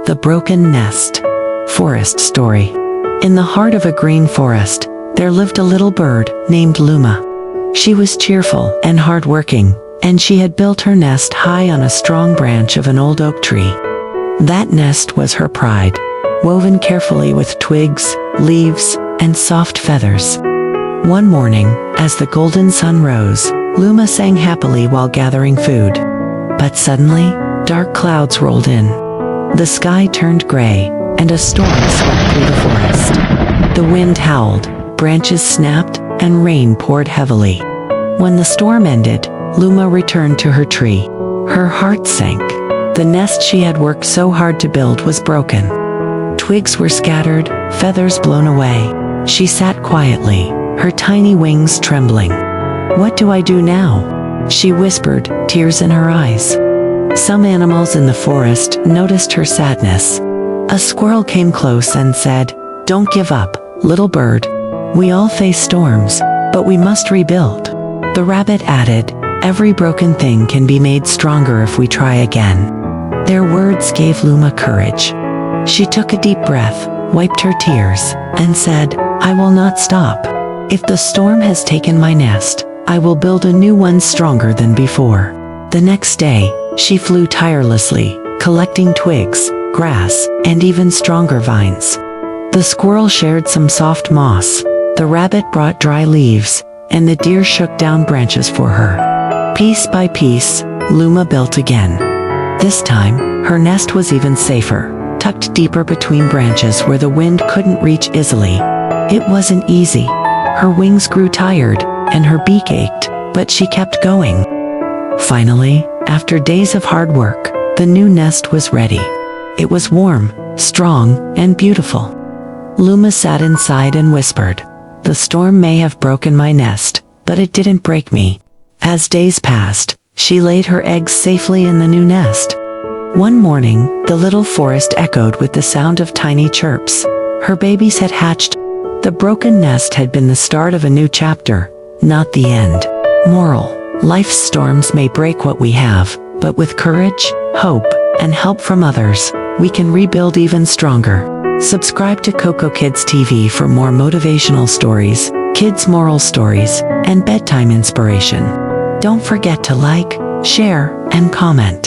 The Broken Nest. Forest Story. In the heart of a green forest, there lived a little bird named Luma. She was cheerful and hardworking, and she had built her nest high on a strong branch of an old oak tree. That nest was her pride, woven carefully with twigs, leaves, and soft feathers. One morning, as the golden sun rose, Luma sang happily while gathering food. But suddenly, dark clouds rolled in. The sky turned gray, and a storm swept through the forest. The wind howled, branches snapped, and rain poured heavily. When the storm ended, Luma returned to her tree. Her heart sank. The nest she had worked so hard to build was broken. Twigs were scattered, feathers blown away. She sat quietly, her tiny wings trembling. "What do I do now?" she whispered, tears in her eyes. Some animals in the forest noticed her sadness. A squirrel came close and said, "Don't give up, little bird. We all face storms, but we must rebuild." The rabbit added, "Every broken thing can be made stronger if we try again." Their words gave Luma courage. She took a deep breath, wiped her tears, and said, "I will not stop. If the storm has taken my nest, I will build a new one stronger than before." The next day, she flew tirelessly, collecting twigs, grass, and even stronger vines. The squirrel shared some soft moss, the rabbit brought dry leaves, and the deer shook down branches for her. Piece by piece, Luma built again. This time, her nest was even safer, tucked deeper between branches where the wind couldn't reach easily. It wasn't easy. Her wings grew tired, and her beak ached, but she kept going. Finally, after days of hard work, the new nest was ready. It was warm, strong, and beautiful. Luma sat inside and whispered, "The storm may have broken my nest, but it didn't break me." As days passed, she laid her eggs safely in the new nest. One morning, the little forest echoed with the sound of tiny chirps. Her babies had hatched. The broken nest had been the start of a new chapter, not the end. Moral: life's storms may break what we have, but with courage, hope, and help from others, we can rebuild even stronger. Subscribe to CocoKids TV for more motivational stories, kids' moral stories, and bedtime inspiration. Don't forget to like, share, and comment.